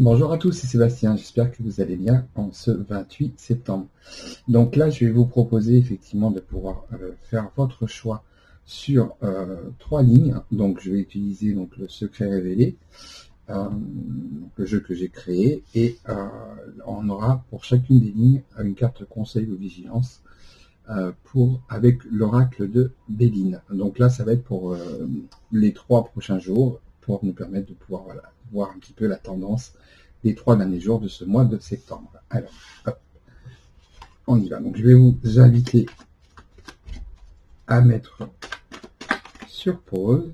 Bonjour à tous, c'est Sébastien, j'espère que vous allez bien en ce 28 septembre. Donc là, je vais vous proposer effectivement de pouvoir faire votre choix sur 3 lignes. Donc je vais utiliser donc le secret révélé, le jeu que j'ai créé, et on aura pour chacune des lignes une carte conseil ou vigilance avec l'oracle de Béline. Donc là, ça va être pour les 3 prochains jours, pour nous permettre de pouvoir voir un petit peu la tendance des 3 derniers jours de ce mois de septembre. Alors, hop, on y va. Donc je vais vous inviter à mettre sur pause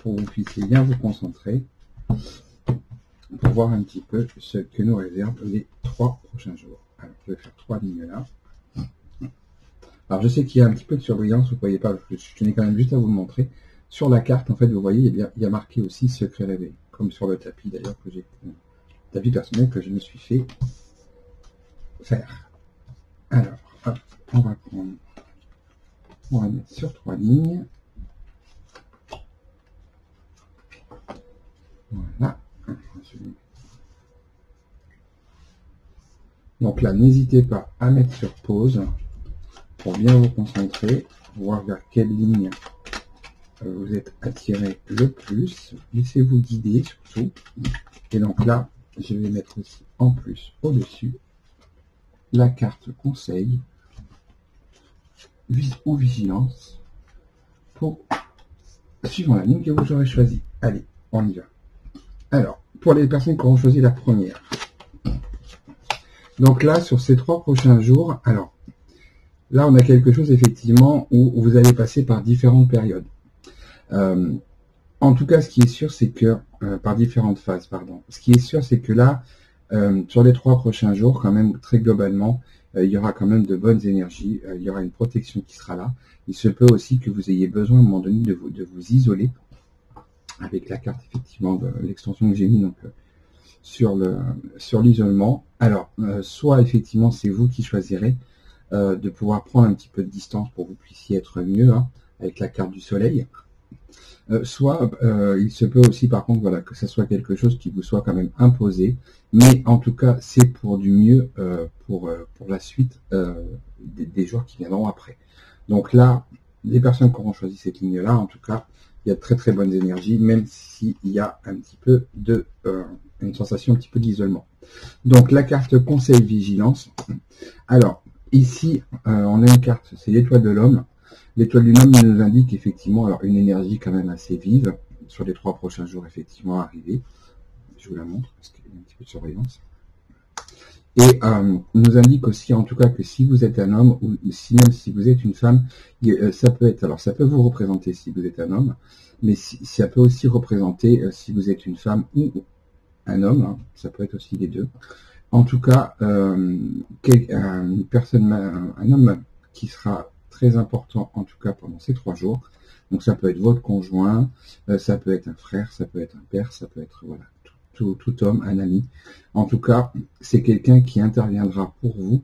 pour que vous puissiez bien vous concentrer pour voir un petit peu ce que nous réservent les 3 prochains jours. Alors, je vais faire 3 lignes là. Alors, je sais qu'il y a un petit peu de surbrillance, vous ne voyez pas, je tenais quand même juste à vous le montrer. Sur la carte, en fait, vous voyez, il y a marqué aussi secret révélé, comme sur le tapis d'ailleurs que j'ai, tapis personnel que je me suis fait faire. Alors, hop, on va mettre sur 3 lignes. Voilà. Donc là, n'hésitez pas à mettre sur pause pour bien vous concentrer, voir vers quelle ligne vous êtes attiré le plus. Laissez-vous guider surtout. Et donc là, je vais mettre aussi en plus au-dessus la carte conseil ou vigilance pour suivant la ligne que vous aurez choisie. Allez, on y va. Alors, pour les personnes qui auront choisi la première. Donc là, sur ces 3 prochains jours, alors là, on a quelque chose effectivement où vous allez passer par différentes périodes. En tout cas, ce qui est sûr, c'est que par différentes phases, pardon. Ce qui est sûr, c'est que là, sur les 3 prochains jours, quand même, très globalement, il y aura quand même de bonnes énergies. Il y aura une protection qui sera là. Il se peut aussi que vous ayez besoin à un moment donné de vous isoler avec la carte effectivement de l'extension que j'ai mis donc sur l'isolement. Alors, soit effectivement, c'est vous qui choisirez de pouvoir prendre un petit peu de distance pour que vous puissiez être mieux avec la carte du soleil. Soit il se peut aussi par contre voilà que ça soit quelque chose qui vous soit quand même imposé, mais en tout cas c'est pour du mieux pour la suite des jours qui viendront après. Donc là, les personnes qui auront choisi cette ligne là, en tout cas, il y a de très très bonnes énergies, même s'il y a un petit peu de une sensation un petit peu d'isolement. Donc la carte conseil vigilance. Alors ici on a une carte, c'est l'étoile de l'homme. L'étoile du homme nous indique effectivement alors une énergie quand même assez vive sur les 3 prochains jours effectivement arrivés. Je vous la montre parce qu'il y a un petit peu de surveillance. Et nous indique aussi en tout cas que si vous êtes un homme ou même si vous êtes une femme, ça peut être, alors ça peut vous représenter si vous êtes un homme, mais ça peut aussi représenter si vous êtes une femme ou un homme, ça peut être aussi les deux. En tout cas, une personne, un homme qui sera très important en tout cas pendant ces 3 jours. Donc ça peut être votre conjoint, ça peut être un frère, ça peut être un père, ça peut être voilà tout homme, un ami. En tout cas, c'est quelqu'un qui interviendra pour vous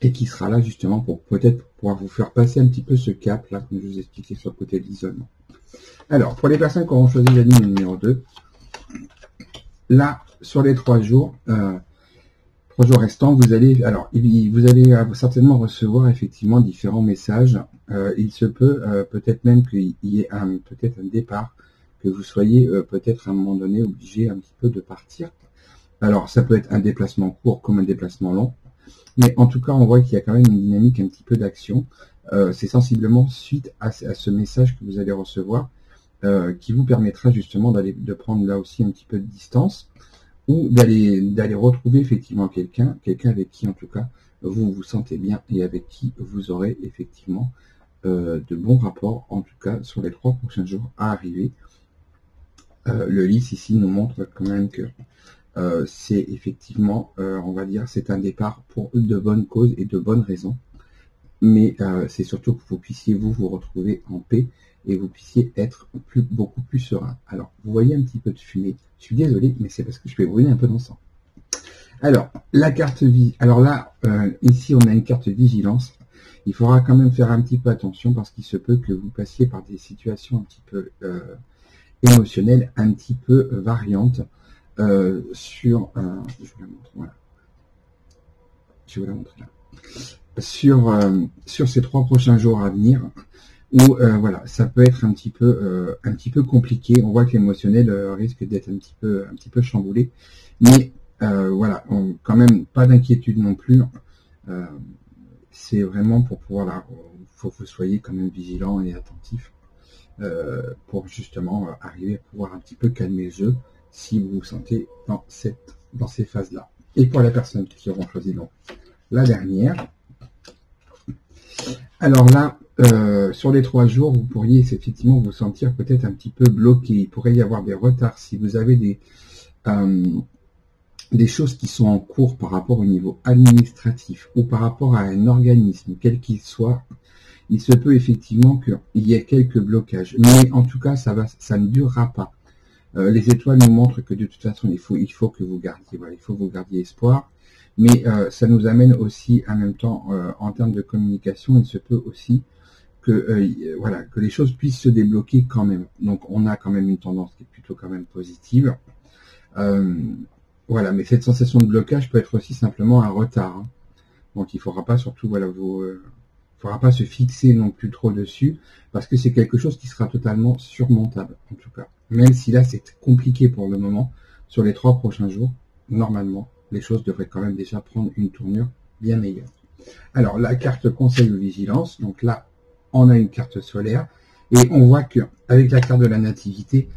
et qui sera là justement pour peut-être pouvoir vous faire passer un petit peu ce cap là, comme je vous expliquais sur le côté de l'isolement. Alors, pour les personnes qui auront choisi la ligne numéro 2, là, sur les 3 jours, 3 jours restants, vous allez certainement recevoir effectivement différents messages. Il se peut peut-être même qu'il y ait peut-être un départ, que vous soyez peut-être à un moment donné obligé un petit peu de partir. Alors ça peut être un déplacement court comme un déplacement long, mais en tout cas on voit qu'il y a quand même une dynamique un petit peu d'action. C'est sensiblement suite à ce message que vous allez recevoir qui vous permettra justement de prendre là aussi un petit peu de distance, ou d'aller retrouver effectivement quelqu'un avec qui en tout cas vous vous sentez bien et avec qui vous aurez effectivement de bons rapports, en tout cas sur les 3 prochains jours à arriver. Le lys ici nous montre quand même que c'est effectivement, on va dire, c'est un départ pour de bonnes causes et de bonnes raisons, mais c'est surtout que vous puissiez vous retrouver en paix et vous puissiez être beaucoup plus serein. Alors, vous voyez un petit peu de fumée. Je suis désolé, mais c'est parce que je vais brûler un peu d'encens. Alors, la carte vie. Alors là, ici, on a une carte vigilance. Il faudra quand même faire un petit peu attention parce qu'il se peut que vous passiez par des situations un petit peu émotionnelles, un petit peu variantes. sur, je vous la montre, voilà, je vais vous la montrer là, sur ces 3 prochains jours à venir, où voilà, ça peut être un petit peu compliqué. On voit que l'émotionnel risque d'être un petit peu chamboulé, mais voilà, quand même pas d'inquiétude non plus. C'est vraiment pour pouvoir là, faut que vous soyez quand même vigilant et attentif pour justement arriver à pouvoir un petit peu calmer le jeu si vous vous sentez dans ces phases-là. Et pour les personnes qui auront choisi donc la dernière, alors là, sur les 3 jours, vous pourriez effectivement vous sentir peut-être un petit peu bloqué. Il pourrait y avoir des retards si vous avez des choses qui sont en cours par rapport au niveau administratif ou par rapport à un organisme, quel qu'il soit. Il se peut effectivement qu'il y ait quelques blocages, mais en tout cas, ça ne durera pas. Les étoiles nous montrent que de toute façon, il faut que vous gardiez, voilà, il faut que vous gardiez espoir. Mais ça nous amène aussi, en même temps, en termes de communication, il se peut aussi que voilà, que les choses puissent se débloquer quand même. Donc, on a quand même une tendance qui est plutôt quand même positive. Voilà, mais cette sensation de blocage peut être aussi simplement un retard. Hein. Donc, il ne faudra pas surtout, voilà, faudra pas se fixer non plus trop dessus, parce que c'est quelque chose qui sera totalement surmontable, en tout cas. Même si là, c'est compliqué pour le moment, sur les 3 prochains jours, normalement, les choses devraient quand même déjà prendre une tournure bien meilleure. Alors, la carte conseil ou vigilance, donc là, on a une carte solaire, et on voit que avec la carte de la nativité,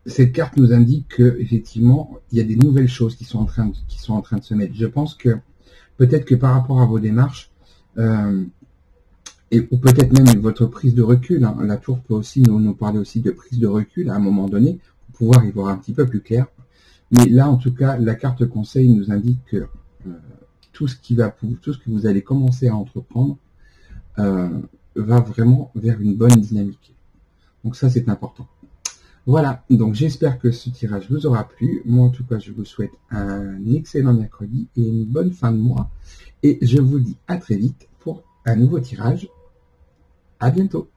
cette carte nous indique que effectivement, il y a des nouvelles choses qui sont en train de se mettre. Je pense que peut-être que par rapport à vos démarches, ou peut-être même votre prise de recul, hein, la tour peut aussi nous parler aussi de prise de recul à un moment donné, pour pouvoir y voir un petit peu plus clair. Mais là, en tout cas, la carte conseil nous indique que tout ce que vous allez commencer à entreprendre va vraiment vers une bonne dynamique. Donc ça, c'est important. Voilà, donc j'espère que ce tirage vous aura plu. Moi, en tout cas, je vous souhaite un excellent mercredi et une bonne fin de mois. Et je vous dis à très vite pour un nouveau tirage. À bientôt.